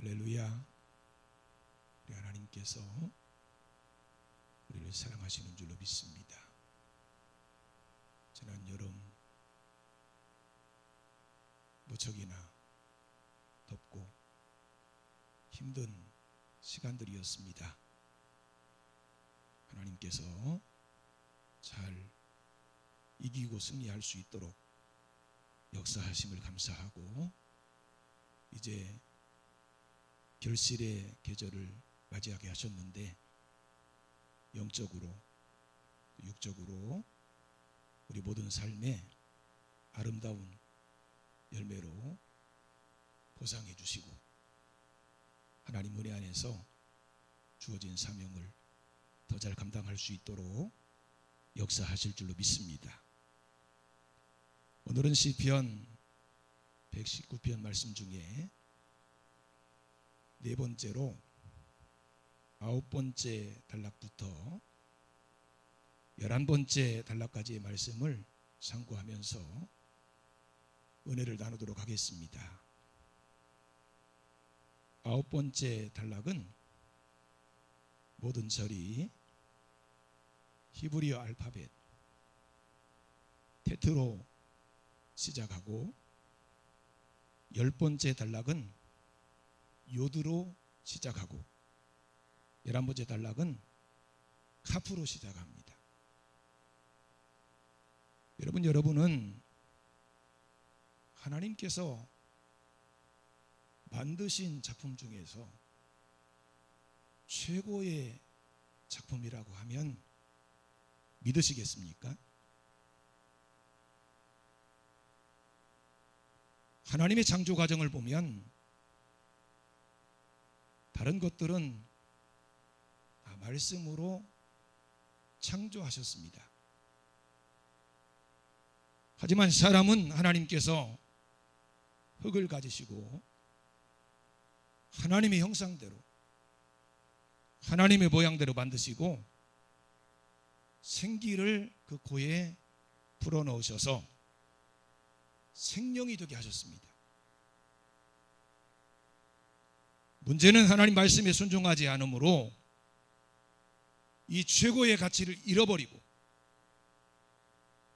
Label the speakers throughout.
Speaker 1: 할렐루야. 우리 하나님께서 우리를 사랑하시는 줄로 믿습니다. 지난 여름 무척이나 덥고 힘든 시간들이었습니다. 하나님께서 잘 이기고 승리할 수 있도록 역사하심을 감사하고, 이제 결실의 계절을 맞이하게 하셨는데, 영적으로 육적으로 우리 모든 삶에 아름다운 열매로 보상해 주시고, 하나님 은혜 안에서 주어진 사명을 더 잘 감당할 수 있도록 역사하실 줄로 믿습니다. 오늘은 시편 119편 말씀 중에 네 번째로 9번째 단락부터 11번째 단락까지의 말씀을 상고하면서 은혜를 나누도록 하겠습니다. 9번째 단락은 모든 절이 히브리어 알파벳 테트로 시작하고, 10번째 단락은 요드로 시작하고, 11번째 단락은 카프로 시작합니다. 여러분은 하나님께서 만드신 작품 중에서 최고의 작품이라고 하면 믿으시겠습니까? 하나님의 창조 과정을 보면 다른 것들은 다 말씀으로 창조하셨습니다. 하지만 사람은 하나님께서 흙을 가지시고 하나님의 형상대로, 하나님의 모양대로 만드시고 생기를 그 코에 불어넣으셔서 생명이 되게 하셨습니다. 문제는 하나님 말씀에 순종하지 않으므로 이 최고의 가치를 잃어버리고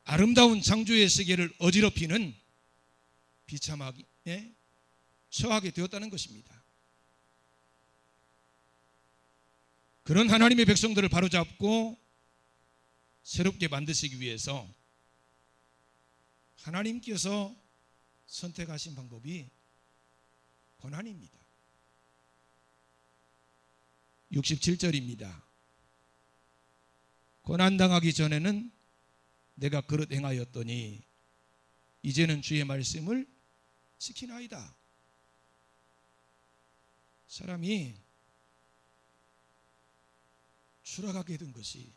Speaker 1: 아름다운 창조의 세계를 어지럽히는 비참하게 처하게 되었다는 것입니다. 그런 하나님의 백성들을 바로잡고 새롭게 만드시기 위해서 하나님께서 선택하신 방법이 고난입니다. 67절입니다. 고난당하기 전에는 내가 그릇 행하였더니 이제는 주의 말씀을 지키나이다. 사람이 추락하게 된 것이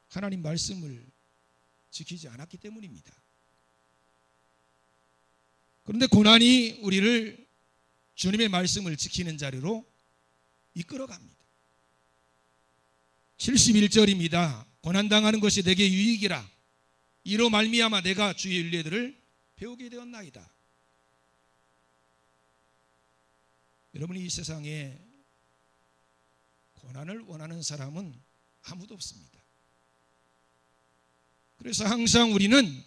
Speaker 1: 하나님 말씀을 지키지 않았기 때문입니다. 그런데 고난이 우리를 주님의 말씀을 지키는 자리로 이끌어갑니다. 71절입니다. 고난당하는 것이 내게 유익이라. 이로 말미암아 내가 주의 윤례들을 배우게 되었나이다. 여러분이 이 세상에 고난을 원하는 사람은 아무도 없습니다. 그래서 항상 우리는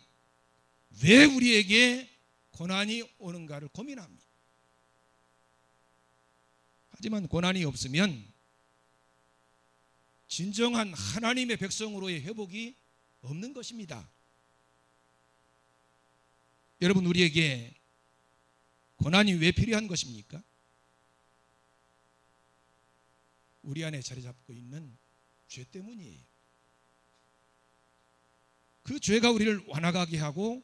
Speaker 1: 왜 우리에게 고난이 오는가를 고민합니다. 하지만 고난이 없으면 진정한 하나님의 백성으로의 회복이 없는 것입니다. 여러분, 우리에게 고난이 왜 필요한 것입니까? 우리 안에 자리 잡고 있는 죄 때문이에요. 그 죄가 우리를 완악하게 하고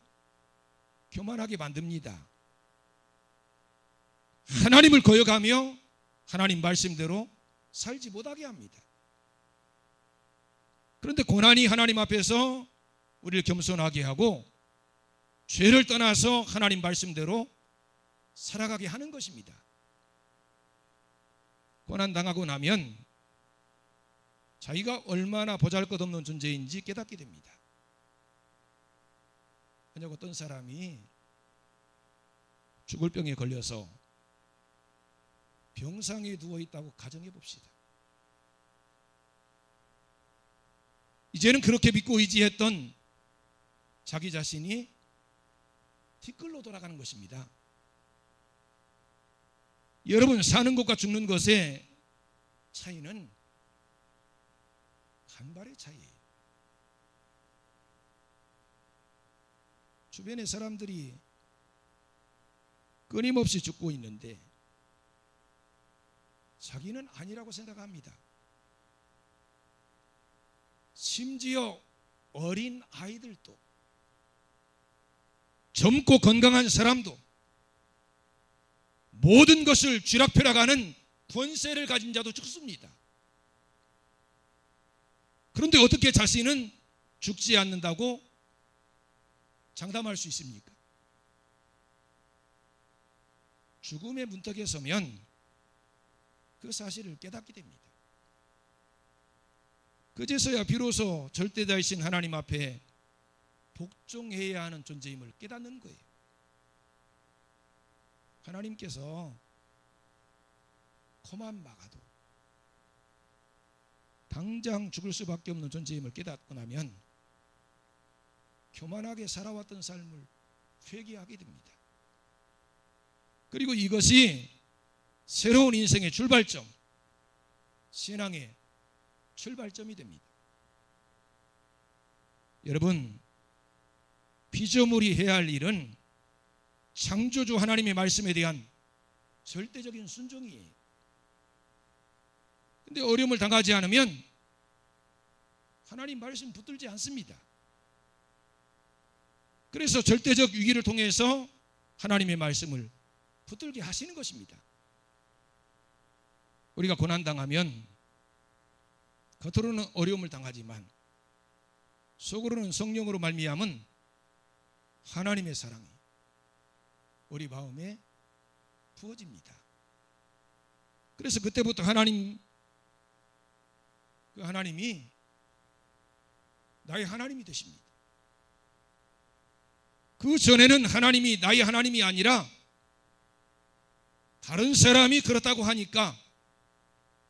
Speaker 1: 교만하게 만듭니다. 하나님을 거역하며 하나님 말씀대로 살지 못하게 합니다. 그런데 고난이 하나님 앞에서 우리를 겸손하게 하고 죄를 떠나서 하나님 말씀대로 살아가게 하는 것입니다. 고난당하고 나면 자기가 얼마나 보잘것없는 존재인지 깨닫게 됩니다. 만약 어떤 사람이 죽을 병에 걸려서 병상에 누워있다고 가정해 봅시다. 이제는 그렇게 믿고 의지했던 자기 자신이 뒷걸로 돌아가는 것입니다. 여러분, 사는 것과 죽는 것의 차이는 한 발의 차이예요. 주변의 사람들이 끊임없이 죽고 있는데 자기는 아니라고 생각합니다. 심지어 어린 아이들도, 젊고 건강한 사람도, 모든 것을 쥐락펴락하는 권세를 가진 자도 죽습니다. 그런데 어떻게 자신은 죽지 않는다고 장담할 수 있습니까? 죽음의 문턱에 서면 그 사실을 깨닫게 됩니다. 그제서야 비로소 절대자이신 하나님 앞에 복종해야 하는 존재임을 깨닫는 거예요. 하나님께서 코만 막아도 당장 죽을 수밖에 없는 존재임을 깨닫고 나면 교만하게 살아왔던 삶을 회개하게 됩니다. 그리고 이것이 새로운 인생의 출발점, 신앙의 출발점이 됩니다. 여러분, 피조물이 해야 할 일은 창조주 하나님의 말씀에 대한 절대적인 순종이에요. 근데 어려움을 당하지 않으면 하나님 말씀 붙들지 않습니다. 그래서 절대적 위기를 통해서 하나님의 말씀을 붙들게 하시는 것입니다. 우리가 고난당하면 겉으로는 어려움을 당하지만 속으로는 성령으로 말미암은 하나님의 사랑이 우리 마음에 부어집니다. 그래서 그때부터 하나님이 나의 하나님이 되십니다. 그 전에는 하나님이 나의 하나님이 아니라 다른 사람이 그렇다고 하니까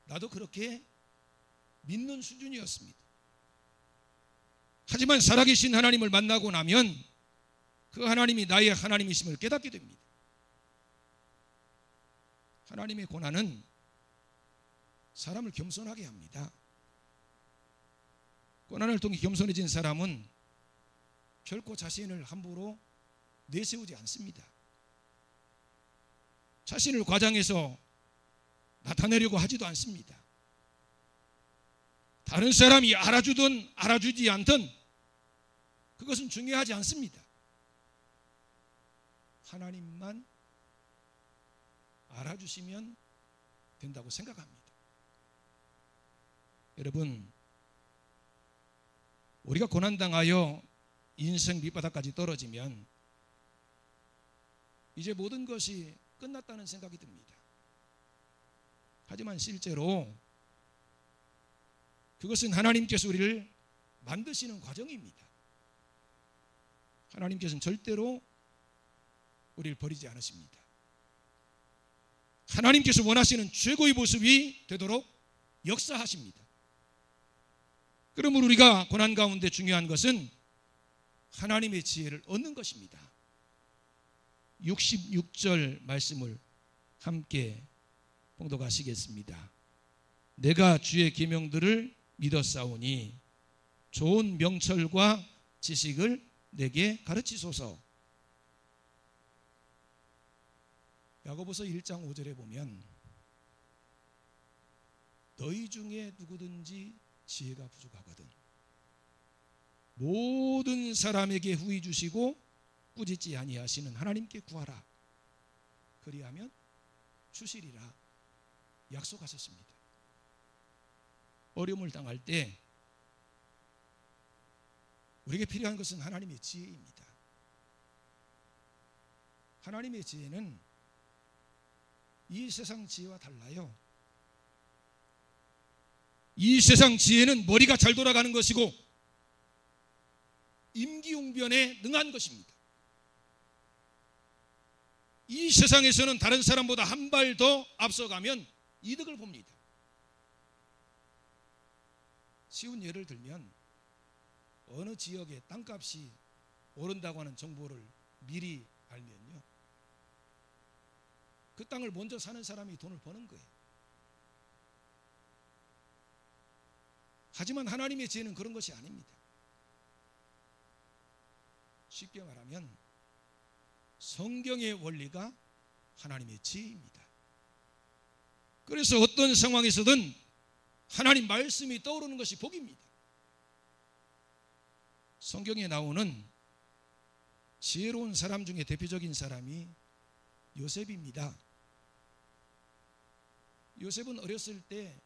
Speaker 1: 나도 그렇게 믿는 수준이었습니다. 하지만 살아계신 하나님을 만나고 나면 그 하나님이 나의 하나님이심을 깨닫게 됩니다. 하나님의 고난은 사람을 겸손하게 합니다. 고난을 통해 겸손해진 사람은 결코 자신을 함부로 내세우지 않습니다. 자신을 과장해서 나타내려고 하지도 않습니다. 다른 사람이 알아주든 알아주지 않든 그것은 중요하지 않습니다. 하나님만 알아주시면 된다고 생각합니다. 여러분, 우리가 고난당하여 인생 밑바닥까지 떨어지면 이제 모든 것이 끝났다는 생각이 듭니다. 하지만 실제로 그것은 하나님께서 우리를 만드시는 과정입니다. 하나님께서는 절대로 우리를 버리지 않으십니다. 하나님께서 원하시는 최고의 모습이 되도록 역사하십니다. 그러므로 우리가 고난 가운데 중요한 것은 하나님의 지혜를 얻는 것입니다. 66절 말씀을 함께 봉독하시겠습니다. 내가 주의 계명들을 믿었사오니 좋은 명철과 지식을 내게 가르치소서. 야고보서 1장 5절에 보면 너희 중에 누구든지 지혜가 부족하거든 모든 사람에게 후히 주시고 꾸짖지 아니하시는 하나님께 구하라. 그리하면 주시리라 약속하셨습니다. 어려움을 당할 때 우리에게 필요한 것은 하나님의 지혜입니다. 하나님의 지혜는 이 세상 지혜와 달라요. 이 세상 지혜는 머리가 잘 돌아가는 것이고 임기응변에 능한 것입니다. 이 세상에서는 다른 사람보다 한 발 더 앞서가면 이득을 봅니다. 쉬운 예를 들면 어느 지역의 땅값이 오른다고 하는 정보를 미리 알면요, 그 땅을 먼저 사는 사람이 돈을 버는 거예요. 하지만 하나님의 지혜는 그런 것이 아닙니다. 쉽게 말하면 성경의 원리가 하나님의 지혜입니다. 그래서 어떤 상황에서든 하나님 말씀이 떠오르는 것이 복입니다. 성경에 나오는 지혜로운 사람 중에 대표적인 사람이 요셉입니다. 요셉은 어렸을 때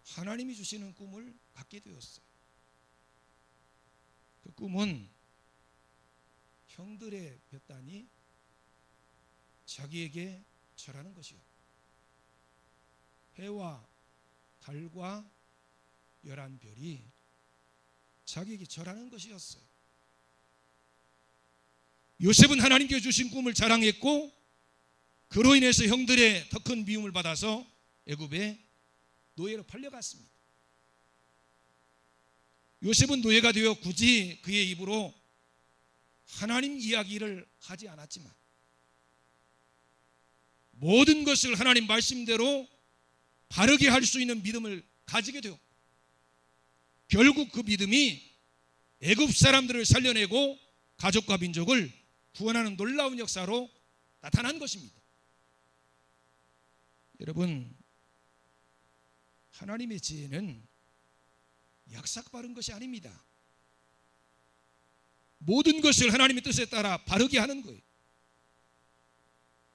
Speaker 1: 하나님이 주시는 꿈을 갖게 되었어요. 그 꿈은 형들의 볕단이 자기에게 절하는 것이요, 해와 달과 11별이 자기에게 절하는 것이었어요. 요셉은 하나님께 주신 꿈을 자랑했고, 그로 인해서 형들의 더 큰 미움을 받아서 애굽에 노예로 팔려갔습니다. 요셉은 노예가 되어 굳이 그의 입으로 하나님 이야기를 하지 않았지만 모든 것을 하나님 말씀대로 바르게 할 수 있는 믿음을 가지게 되었고, 결국 그 믿음이 애굽 사람들을 살려내고 가족과 민족을 구원하는 놀라운 역사로 나타난 것입니다. 여러분, 하나님의 지혜는 약삭빠른 것이 아닙니다. 모든 것을 하나님의 뜻에 따라 바르게 하는 거예요.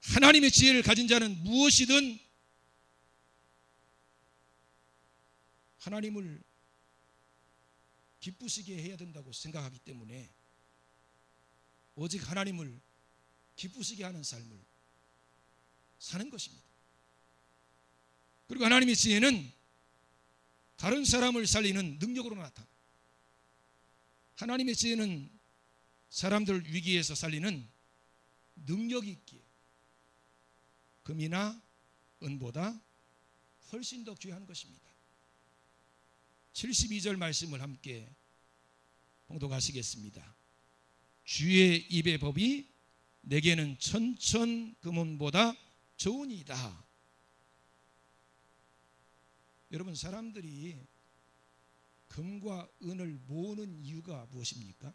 Speaker 1: 하나님의 지혜를 가진 자는 무엇이든 하나님을 기쁘시게 해야 된다고 생각하기 때문에 오직 하나님을 기쁘시게 하는 삶을 사는 것입니다. 그리고 하나님의 지혜는 다른 사람을 살리는 능력으로 나타나. 하나님의 지혜는 사람들을 위기에서 살리는 능력이 있기에 금이나 은보다 훨씬 더 귀한 것입니다. 72절 말씀을 함께 봉독하시겠습니다. 주의 입의 법이 내게는 천천금원보다 좋으니이다. 여러분, 사람들이 금과 은을 모으는 이유가 무엇입니까?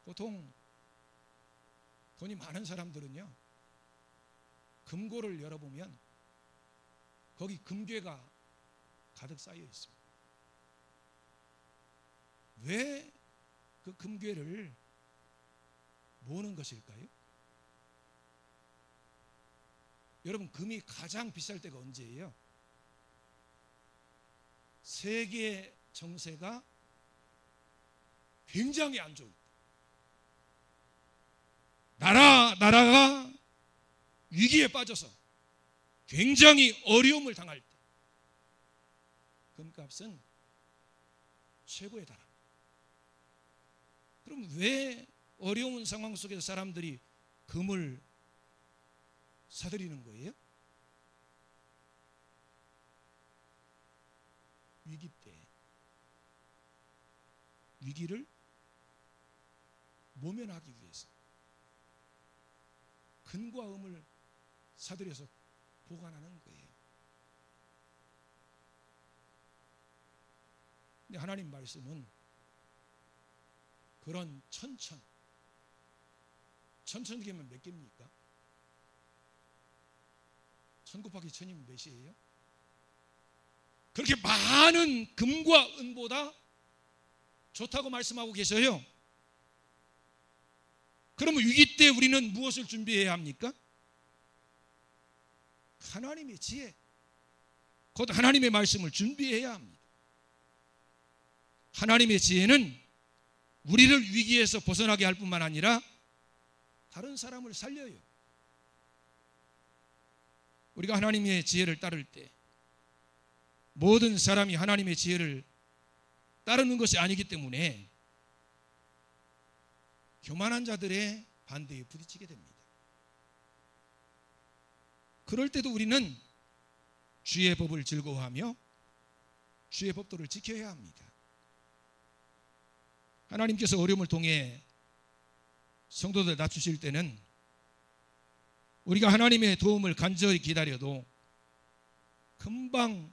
Speaker 1: 보통 돈이 많은 사람들은요, 금고를 열어보면 거기 금괴가 가득 쌓여 있습니다. 왜 그 금괴를 모으는 것일까요? 여러분, 금이 가장 비쌀 때가 언제예요? 세계 정세가 굉장히 안 좋을 때, 나라가 위기에 빠져서 굉장히 어려움을 당할 때 금값은 최고에 달합니다. 그럼 왜 어려운 상황 속에서 사람들이 금을 사들이는 거예요? 위기 때 위기를 모면하기 위해서 금과 은을 사들여서 보관하는 거예요. 근데 하나님 말씀은 그런 천천개면 몇 개입니까? 1000 곱하기 1000이면 몇이에요? 그렇게 많은 금과 은보다 좋다고 말씀하고 계셔요. 그러면 위기 때 우리는 무엇을 준비해야 합니까? 하나님의 지혜, 곧 하나님의 말씀을 준비해야 합니다. 하나님의 지혜는 우리를 위기에서 벗어나게 할 뿐만 아니라 다른 사람을 살려요. 우리가 하나님의 지혜를 따를 때 모든 사람이 하나님의 지혜를 따르는 것이 아니기 때문에 교만한 자들의 반대에 부딪히게 됩니다. 그럴 때도 우리는 주의 법을 즐거워하며 주의 법도를 지켜야 합니다. 하나님께서 어려움을 통해 성도들 낮추실 때는 우리가 하나님의 도움을 간절히 기다려도 금방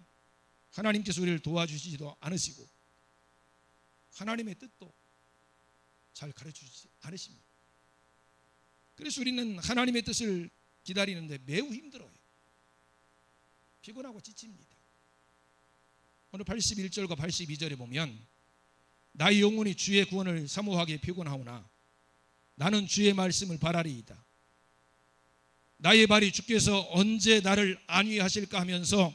Speaker 1: 하나님께서 우리를 도와주시지도 않으시고 하나님의 뜻도 잘 가르쳐주지 않으십니다. 그래서 우리는 하나님의 뜻을 기다리는데 매우 힘들어요. 피곤하고 지칩니다. 오늘 81절과 82절에 보면 나의 영혼이 주의 구원을 사모하기에 피곤하오나 나는 주의 말씀을 바라리이다. 나의 발이 주께서 언제 나를 안위하실까 하면서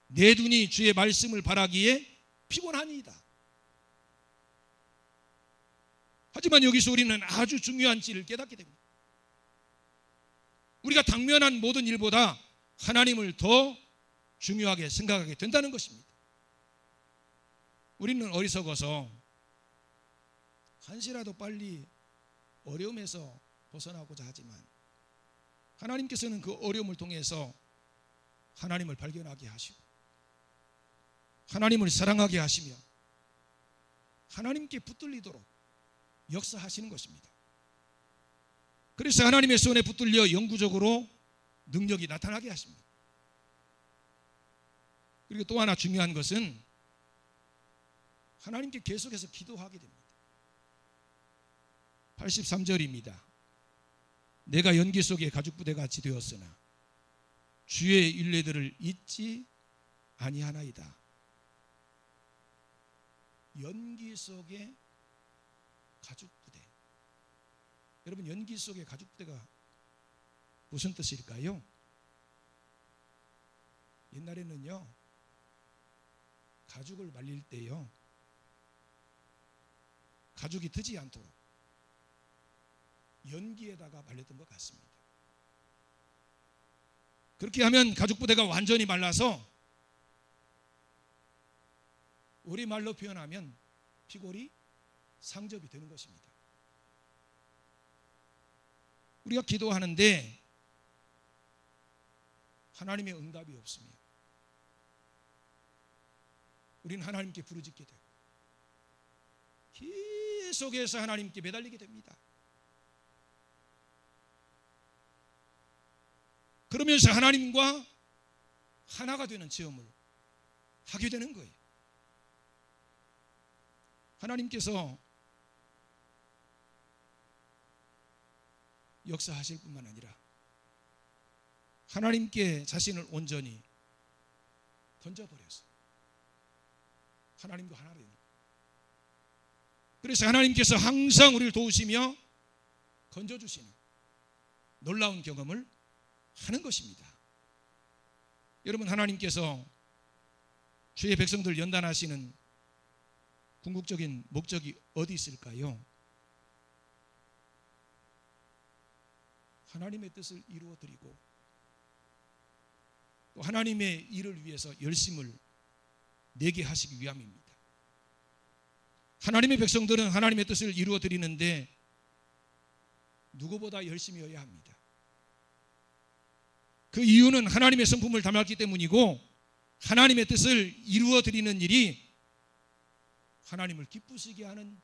Speaker 1: 내 눈이 주의 말씀을 바라기에 피곤하니이다. 하지만 여기서 우리는 아주 중요한 진리를 깨닫게 됩니다. 우리가 당면한 모든 일보다 하나님을 더 중요하게 생각하게 된다는 것입니다. 우리는 어리석어서 한시라도 빨리 어려움에서 벗어나고자 하지만 하나님께서는 그 어려움을 통해서 하나님을 발견하게 하시고 하나님을 사랑하게 하시며 하나님께 붙들리도록 역사하시는 것입니다. 그래서 하나님의 손에 붙들려 영구적으로 능력이 나타나게 하십니다. 그리고 또 하나 중요한 것은 하나님께 계속해서 기도하게 됩니다. 83절입니다. 내가 연기 속에 가죽부대같이 되었으나 주의 율례들을 잊지 아니하나이다. 연기 속에 가죽부대. 여러분, 연기 속에 가죽부대가 무슨 뜻일까요? 옛날에는요, 가죽을 말릴 때요, 가죽이 트지 않도록 연기에다가 말렸던 것 같습니다. 그렇게 하면 가죽부대가 완전히 말라서 우리말로 표현하면 피골이 상접이 되는 것입니다. 우리가 기도하는데 하나님의 응답이 없으면 우리는 하나님께 부르짖게 되고 계속해서 하나님께 매달리게 됩니다. 그러면서 하나님과 하나가 되는 체험을 하게 되는 거예요. 하나님께서 역사하실 뿐만 아니라 하나님께 자신을 온전히 던져버려서 하나님과 하나가 되는 거예요. 그래서 하나님께서 항상 우리를 도우시며 건져주시는 놀라운 경험을 하는 것입니다. 여러분, 하나님께서 주의 백성들 연단하시는 궁극적인 목적이 어디 있을까요? 하나님의 뜻을 이루어드리고 또 하나님의 일을 위해서 열심을 내게 하시기 위함입니다. 하나님의 백성들은 하나님의 뜻을 이루어드리는데 누구보다 열심히여야 합니다. 그 이유는 하나님의 성품을 담았기 때문이고 하나님의 뜻을 이루어드리는 일이 하나님을 기쁘시게 하는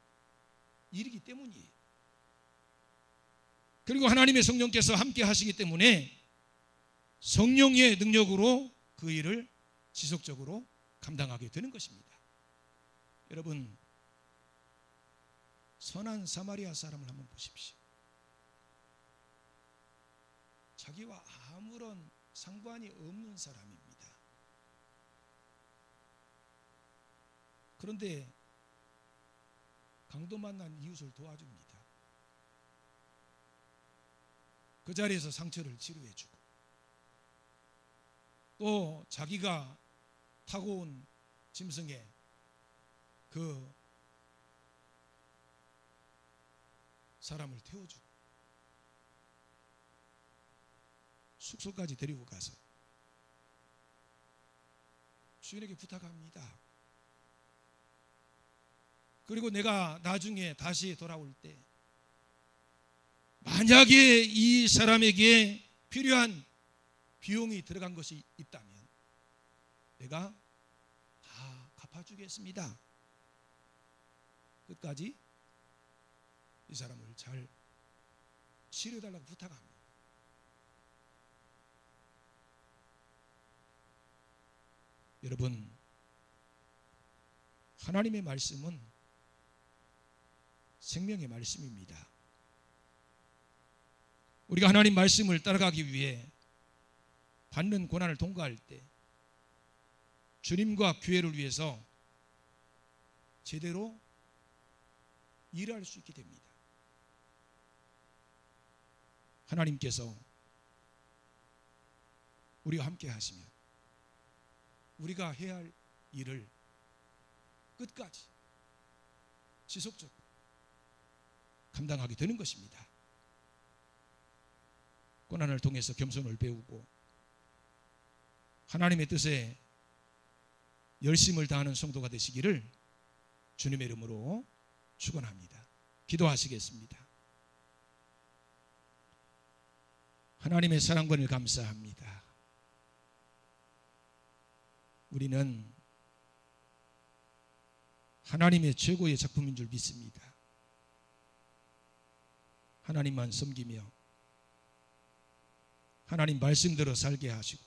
Speaker 1: 일이기 때문이에요. 그리고 하나님의 성령께서 함께 하시기 때문에 성령의 능력으로 그 일을 지속적으로 감당하게 되는 것입니다. 여러분, 선한 사마리아 사람을 한번 보십시오. 자기와 아무런 상관이 없는 사람입니다. 그런데 강도 만난 이웃을 도와줍니다. 그 자리에서 상처를 치료해주고 또 자기가 타고 온 짐승에 그 사람을 태워주고 숙소까지 데리고 가서 주인에게 부탁합니다. 그리고 내가 나중에 다시 돌아올 때 만약에 이 사람에게 필요한 비용이 들어간 것이 있다면 내가 다 갚아주겠습니다. 끝까지 이 사람을 잘 치료해달라고 부탁합니다. 여러분, 하나님의 말씀은 생명의 말씀입니다. 우리가 하나님 말씀을 따라가기 위해 받는 고난을 통과할 때 주님과 교회를 위해서 제대로 일할 수 있게 됩니다. 하나님께서 우리와 함께 하시면 우리가 해야 할 일을 끝까지 지속적으로 감당하게 되는 것입니다. 고난을 통해서 겸손을 배우고 하나님의 뜻에 열심을 다하는 성도가 되시기를 주님의 이름으로 축원합니다. 기도하시겠습니다. 하나님의 사랑권을 감사합니다. 우리는 하나님의 최고의 작품인 줄 믿습니다. 하나님만 섬기며 하나님 말씀대로 살게 하시고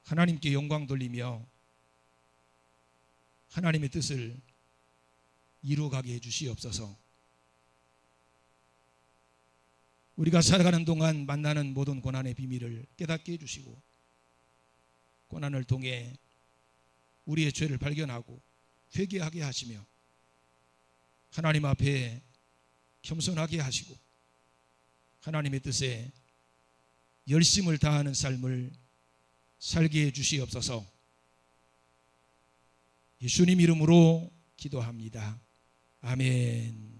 Speaker 1: 하나님께 영광 돌리며 하나님의 뜻을 이루어가게 해주시옵소서. 우리가 살아가는 동안 만나는 모든 고난의 비밀을 깨닫게 해주시고 고난을 통해 우리의 죄를 발견하고 회개하게 하시며 하나님 앞에 겸손하게 하시고 하나님의 뜻에 열심을 다하는 삶을 살게 해주시옵소서. 예수님 이름으로 기도합니다. 아멘.